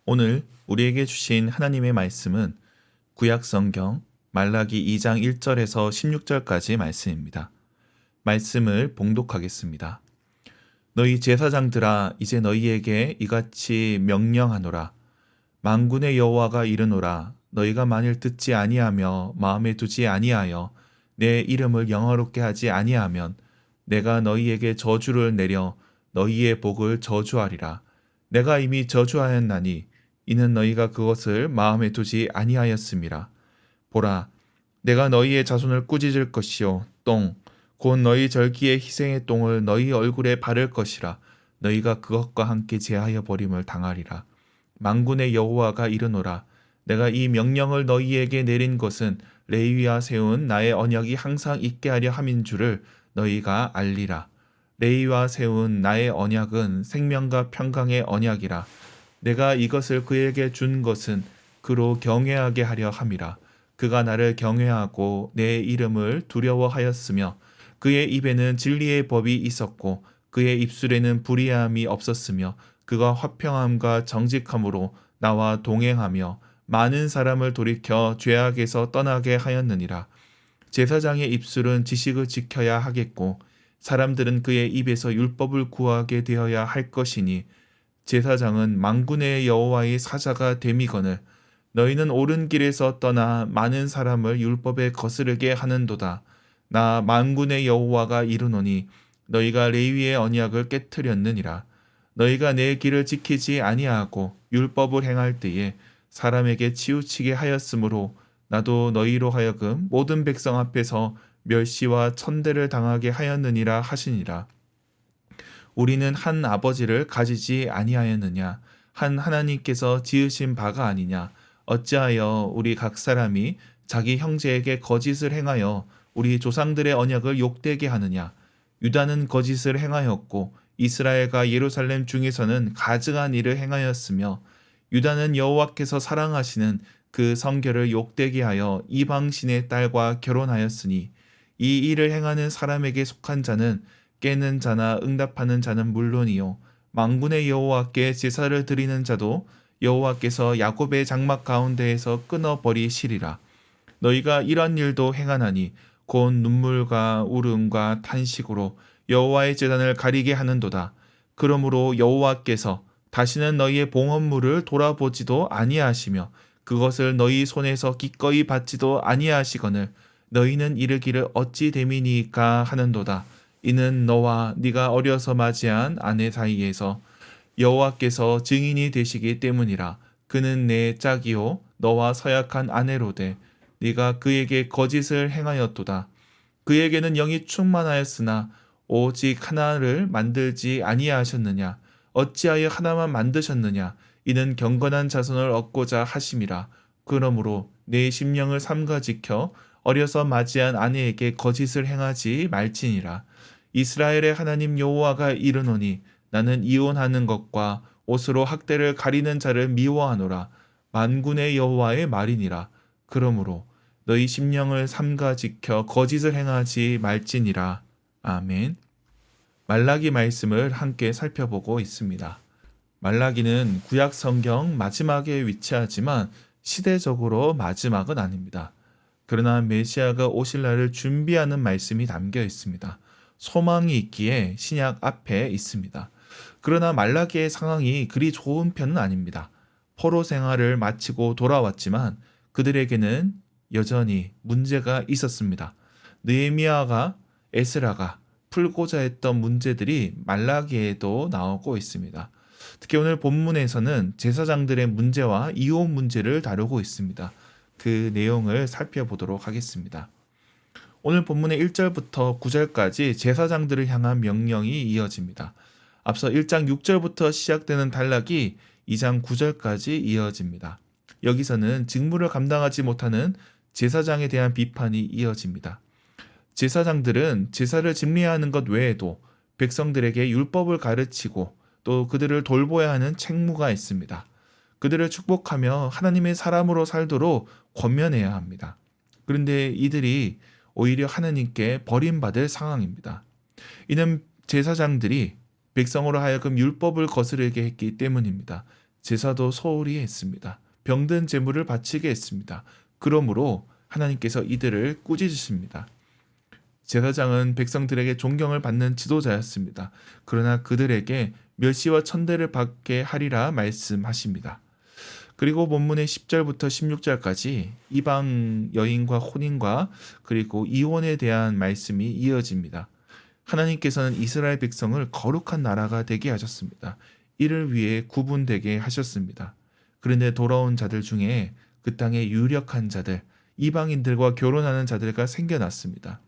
오늘 우리에게 주신 하나님의 말씀은 구약 성경 말라기 2장 1절에서 16절까지 말씀입니다. 말씀을 봉독하겠습니다. 너희 제사장들아, 이제 너희에게 이같이 명령하노라. 만군의 여호와가 이르노라. 너희가 만일 듣지 아니하며 마음에 두지 아니하여 내 이름을 영화롭게 하지 아니하면 내가 너희에게 저주를 내려 너희의 복을 저주하리라. 내가 이미 저주하였나니 이는 너희가 그것을 마음에 두지 아니하였음이라. 보라, 내가 너희의 자손을 꾸짖을 것이요 곧 너희 절기의 희생의 똥을 너희 얼굴에 바를 것이라. 너희가 그것과 함께 제하여 버림을 당하리라. 만군의 여호와가 이르노라. 내가 이 명령을 너희에게 내린 것은 레위와 세운 나의 언약이 항상 있게 하려 함인 줄을 너희가 알리라. 레위와 세운 나의 언약은 생명과 평강의 언약이라. 내가 이것을 그에게 준 것은 그로 경외하게 하려 함이라. 그가 나를 경외하고 내 이름을 두려워하였으며 그의 입에는 진리의 법이 있었고 그의 입술에는 불의함이 없었으며 그가 화평함과 정직함으로 나와 동행하며 많은 사람을 돌이켜 죄악에서 떠나게 하였느니라. 제사장의 입술은 지식을 지켜야 하겠고 사람들은 그의 입에서 율법을 구하게 되어야 할 것이니 제사장은 만군의 여호와의 사자가 됨이거늘 너희는 옳은 길에서 떠나 많은 사람을 율법에 거스르게 하는도다. 나 만군의 여호와가 이르노니 너희가 레위의 언약을 깨뜨렸느니라. 너희가 내 길을 지키지 아니하고 율법을 행할 때에 사람에게 치우치게 하였으므로 나도 너희로 하여금 모든 백성 앞에서 멸시와 천대를 당하게 하였느니라 하시니라. 우리는 한 아버지를 가지지 아니하였느냐? 한 하나님께서 지으신 바가 아니냐? 어찌하여 우리 각 사람이 자기 형제에게 거짓을 행하여 우리 조상들의 언약을 욕되게 하느냐? 유다는 거짓을 행하였고 이스라엘과 예루살렘 중에서는 가증한 일을 행하였으며 유다는 여호와께서 사랑하시는 그 성결을 욕되게 하여 이방신의 딸과 결혼하였으니 이 일을 행하는 사람에게 속한 자는 깨는 자나 응답하는 자는 물론이요 만군의 여호와께 제사를 드리는 자도 여호와께서 야곱의 장막 가운데에서 끊어버리시리라. 너희가 이런 일도 행하나니 곧 눈물과 울음과 탄식으로 여호와의 제단을 가리게 하는도다. 그러므로 여호와께서 다시는 너희의 봉헌물을 돌아보지도 아니하시며 그것을 너희 손에서 기꺼이 받지도 아니하시거늘 너희는 이르기를 어찌 됨이니까 하는도다. 이는 너와 네가 어려서 맞이한 아내 사이에서 여호와께서 증인이 되시기 때문이라. 그는 내 짝이요 너와 서약한 아내로되 네가 그에게 거짓을 행하였도다. 그에게는 영이 충만하였으나 오직 하나를 만들지 아니하셨느냐? 어찌하여 하나만 만드셨느냐? 이는 경건한 자손을 얻고자 하심이라. 그러므로 내 심령을 삼가 지켜 어려서 맞이한 아내에게 거짓을 행하지 말지니라. 이스라엘의 하나님 여호와가 이르노니 나는 이혼하는 것과 옷으로 학대를 가리는 자를 미워하노라. 만군의 여호와의 말이니라. 그러므로 너희 심령을 삼가 지켜 거짓을 행하지 말지니라. 아멘. 말라기 말씀을 함께 살펴보고 있습니다. 말라기는 구약 성경 마지막에 위치하지만 시대적으로 마지막은 아닙니다. 그러나 메시아가 오실 날을 준비하는 말씀이 담겨 있습니다. 소망이 있기에 신약 앞에 있습니다. 그러나 말라기의 상황이 그리 좋은 편은 아닙니다. 포로 생활을 마치고 돌아왔지만 그들에게는 여전히 문제가 있었습니다. 느헤미야가 에스라가 풀고자 했던 문제들이 말라기에도 나오고 있습니다. 특히 오늘 본문에서는 제사장들의 문제와 이혼 문제를 다루고 있습니다. 그 내용을 살펴보도록 하겠습니다. 오늘 본문의 1절부터 9절까지 제사장들을 향한 명령이 이어집니다. 앞서 1장 6절부터 시작되는 단락이 2장 9절까지 이어집니다. 여기서는 직무를 감당하지 못하는 제사장에 대한 비판이 이어집니다. 제사장들은 제사를 집례하는 것 외에도 백성들에게 율법을 가르치고 또 그들을 돌보아야 하는 책무가 있습니다. 그들을 축복하며 하나님의 사람으로 살도록 권면해야 합니다. 그런데 이들이 오히려 하나님께 버림받을 상황입니다. 이는 제사장들이 백성으로 하여금 율법을 거스르게 했기 때문입니다. 제사도 소홀히 했습니다. 병든 제물을 바치게 했습니다. 그러므로 하나님께서 이들을 꾸짖으십니다. 제사장은 백성들에게 존경을 받는 지도자였습니다. 그러나 그들에게 멸시와 천대를 받게 하리라 말씀하십니다. 그리고 본문의 10절부터 16절까지 이방 여인과 혼인과 그리고 이혼에 대한 말씀이 이어집니다. 하나님께서는 이스라엘 백성을 거룩한 나라가 되게 하셨습니다. 이를 위해 구분되게 하셨습니다. 그런데 돌아온 자들 중에 그 땅의 유력한 자들, 이방인들과 결혼하는 자들과 생겨났습니다.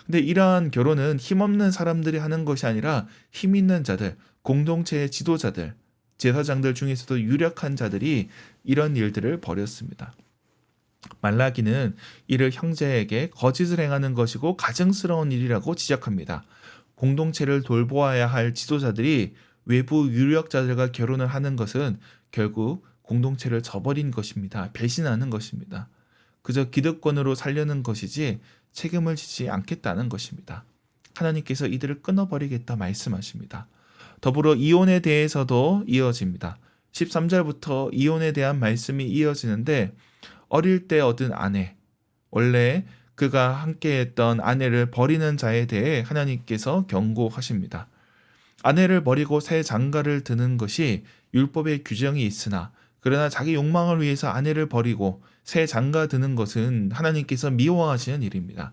근데 이러한 결혼은 힘없는 사람들이 하는 것이 아니라 힘 있는 자들, 공동체의 지도자들, 제사장들 중에서도 유력한 자들이 이런 일들을 벌였습니다. 말라기는 이를 형제에게 거짓을 행하는 것이고 가증스러운 일이라고 지적합니다. 공동체를 돌보아야 할 지도자들이 외부 유력자들과 결혼을 하는 것은 결국 공동체를 저버린 것입니다. 배신하는 것입니다. 그저 기득권으로 살려는 것이지 책임을 지지 않겠다는 것입니다. 하나님께서 이들을 끊어버리겠다 말씀하십니다. 더불어 이혼에 대해서도 이어집니다. 13절부터 이혼에 대한 말씀이 이어지는데 어릴 때 얻은 아내, 원래 그가 함께했던 아내를 버리는 자에 대해 하나님께서 경고하십니다. 아내를 버리고 새 장가를 드는 것이 율법의 규정이 있으나 그러나 자기 욕망을 위해서 아내를 버리고 새 장가 드는 것은 하나님께서 미워하시는 일입니다.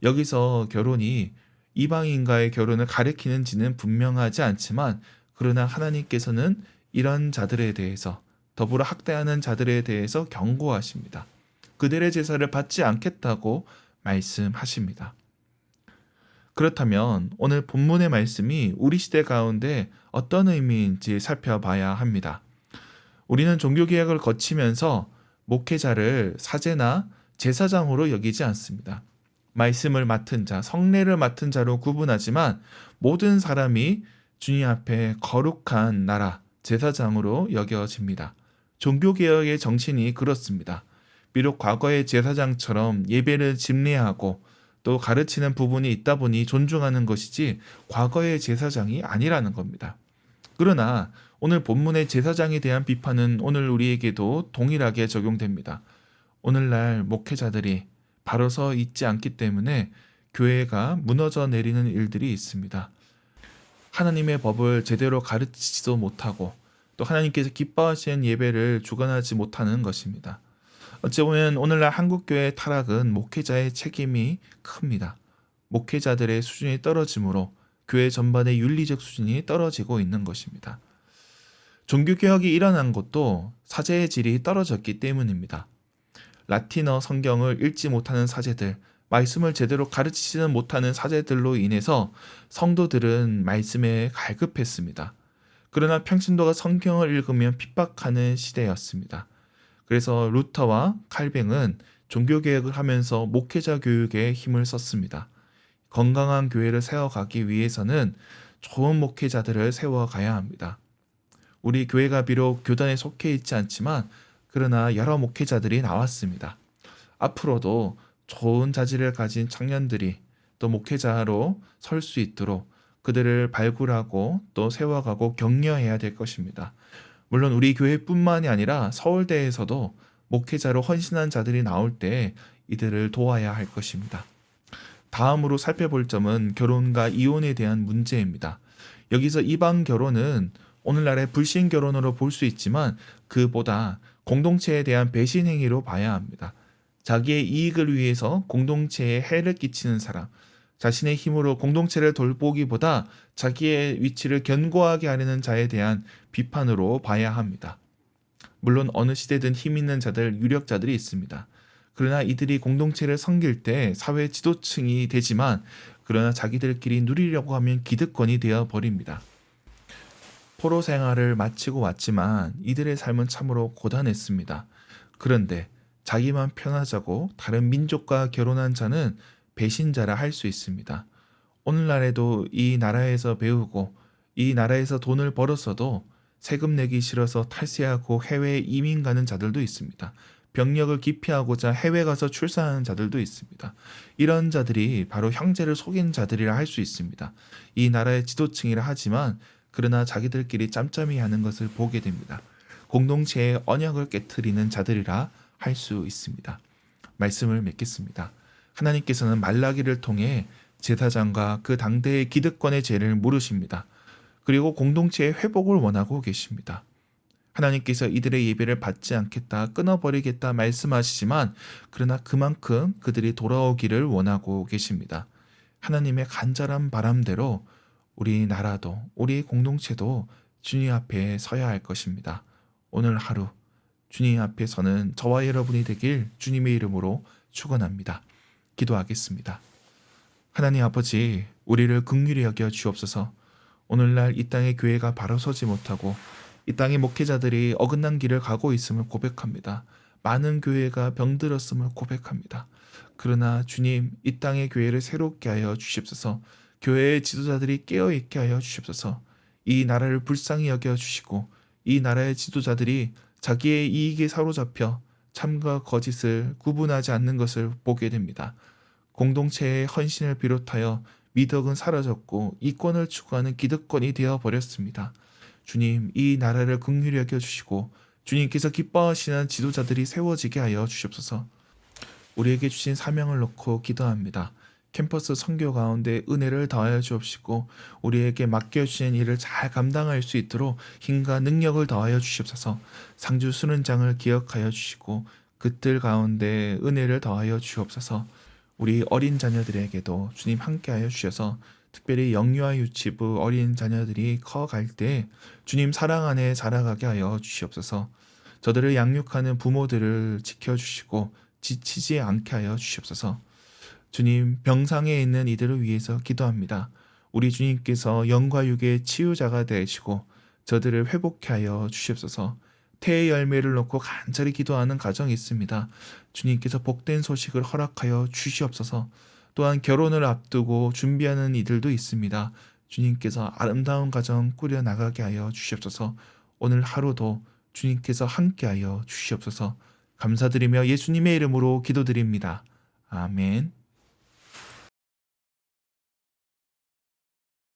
여기서 결혼이 이방인과의 결혼을 가리키는지는 분명하지 않지만 그러나 하나님께서는 이런 자들에 대해서 더불어 학대하는 자들에 대해서 경고하십니다. 그들의 제사를 받지 않겠다고 말씀하십니다. 그렇다면 오늘 본문의 말씀이 우리 시대 가운데 어떤 의미인지 살펴봐야 합니다. 우리는 종교개혁을 거치면서 목회자를 사제나 제사장으로 여기지 않습니다. 말씀을 맡은 자, 성례를 맡은 자로 구분하지만 모든 사람이 주님 앞에 거룩한 나라, 제사장으로 여겨집니다. 종교개혁의 정신이 그렇습니다. 비록 과거의 제사장처럼 예배를 집례하고 또 가르치는 부분이 있다 보니 존중하는 것이지 과거의 제사장이 아니라는 겁니다. 그러나 오늘 본문의 제사장에 대한 비판은 오늘 우리에게도 동일하게 적용됩니다. 오늘날 목회자들이 바로 서 있지 않기 때문에 교회가 무너져 내리는 일들이 있습니다. 하나님의 법을 제대로 가르치지도 못하고 또 하나님께서 기뻐하시는 예배를 주관하지 못하는 것입니다. 어찌 보면 오늘날 한국교회의 타락은 목회자의 책임이 큽니다. 목회자들의 수준이 떨어지므로 교회 전반의 윤리적 수준이 떨어지고 있는 것입니다. 종교개혁이 일어난 것도 사제의 질이 떨어졌기 때문입니다. 라틴어 성경을 읽지 못하는 사제들, 말씀을 제대로 가르치지는 못하는 사제들로 인해서 성도들은 말씀에 갈급했습니다. 그러나 평신도가 성경을 읽으면 핍박하는 시대였습니다. 그래서 루터와 칼뱅은 종교개혁을 하면서 목회자 교육에 힘을 썼습니다. 건강한 교회를 세워가기 위해서는 좋은 목회자들을 세워가야 합니다. 우리 교회가 비록 교단에 속해 있지 않지만 그러나 여러 목회자들이 나왔습니다. 앞으로도 좋은 자질을 가진 청년들이 또 목회자로 설 수 있도록 그들을 발굴하고 또 세워가고 격려해야 될 것입니다. 물론 우리 교회뿐만이 아니라 서울대에서도 목회자로 헌신한 자들이 나올 때 이들을 도와야 할 것입니다. 다음으로 살펴볼 점은 결혼과 이혼에 대한 문제입니다. 여기서 이방 결혼은 오늘날의 불신 결혼으로 볼 수 있지만 그보다 공동체에 대한 배신 행위로 봐야 합니다. 자기의 이익을 위해서 공동체에 해를 끼치는 사람, 자신의 힘으로 공동체를 돌보기보다 자기의 위치를 견고하게 하려는 자에 대한 비판으로 봐야 합니다. 물론 어느 시대든 힘 있는 자들, 유력자들이 있습니다. 그러나 이들이 공동체를 섬길 때 사회 지도층이 되지만 그러나 자기들끼리 누리려고 하면 기득권이 되어 버립니다. 포로 생활을 마치고 왔지만 이들의 삶은 참으로 고단했습니다. 그런데 자기만 편하자고 다른 민족과 결혼한 자는 배신자라 할 수 있습니다. 오늘날에도 이 나라에서 배우고 이 나라에서 돈을 벌었어도 세금 내기 싫어서 탈세하고 해외에 이민 가는 자들도 있습니다. 병력을 기피하고자 해외 가서 출산하는 자들도 있습니다. 이런 자들이 바로 형제를 속인 자들이라 할 수 있습니다. 이 나라의 지도층이라 하지만 그러나 자기들끼리 짬짬이 하는 것을 보게 됩니다. 공동체의 언약을 깨트리는 자들이라 할 수 있습니다. 말씀을 맺겠습니다. 하나님께서는 말라기를 통해 제사장과 그 당대의 기득권의 죄를 물으십니다. 그리고 공동체의 회복을 원하고 계십니다. 하나님께서 이들의 예배를 받지 않겠다, 끊어버리겠다 말씀하시지만 그러나 그만큼 그들이 돌아오기를 원하고 계십니다. 하나님의 간절한 바람대로 우리 나라도 우리 공동체도 주님 앞에 서야 할 것입니다. 오늘 하루 주님 앞에 서는 저와 여러분이 되길 주님의 이름으로 축원합니다. 기도하겠습니다. 하나님 아버지, 우리를 긍휼히 여겨 주옵소서. 오늘날 이 땅의 교회가 바로 서지 못하고 이 땅의 목회자들이 어긋난 길을 가고 있음을 고백합니다. 많은 교회가 병들었음을 고백합니다. 그러나 주님, 이 땅의 교회를 새롭게 하여 주십소서. 교회의 지도자들이 깨어있게 하여 주십소서. 이 나라를 불쌍히 여겨 주시고 이 나라의 지도자들이 자기의 이익에 사로잡혀 참과 거짓을 구분하지 않는 것을 보게 됩니다. 공동체의 헌신을 비롯하여 미덕은 사라졌고 이권을 추구하는 기득권이 되어버렸습니다. 주님, 이 나라를 긍휼히 여겨주시고 주님께서 기뻐하시는 지도자들이 세워지게 하여 주시옵소서. 우리에게 주신 사명을 놓고 기도합니다. 캠퍼스 선교 가운데 은혜를 더하여 주옵시고 우리에게 맡겨주신 일을 잘 감당할 수 있도록 힘과 능력을 더하여 주시옵소서. 상주 수능장을 기억하여 주시고 그들 가운데 은혜를 더하여 주옵소서. 우리 어린 자녀들에게도 주님 함께하여 주셔서 특별히 영유아 유치부 어린 자녀들이 커갈 때 주님 사랑 안에 자라가게 하여 주시옵소서. 저들을 양육하는 부모들을 지켜주시고 지치지 않게 하여 주시옵소서. 주님, 병상에 있는 이들을 위해서 기도합니다. 우리 주님께서 영과 육의 치유자가 되시고 저들을 회복케 하여 주시옵소서. 태의 열매를 놓고 간절히 기도하는 가정이 있습니다. 주님께서 복된 소식을 허락하여 주시옵소서. 또한 결혼을 앞두고 준비하는 이들도 있습니다. 주님께서 아름다운 가정 꾸려나가게 하여 주시옵소서. 오늘 하루도 주님께서 함께하여 주시옵소서. 감사드리며 예수님의 이름으로 기도드립니다. 아멘.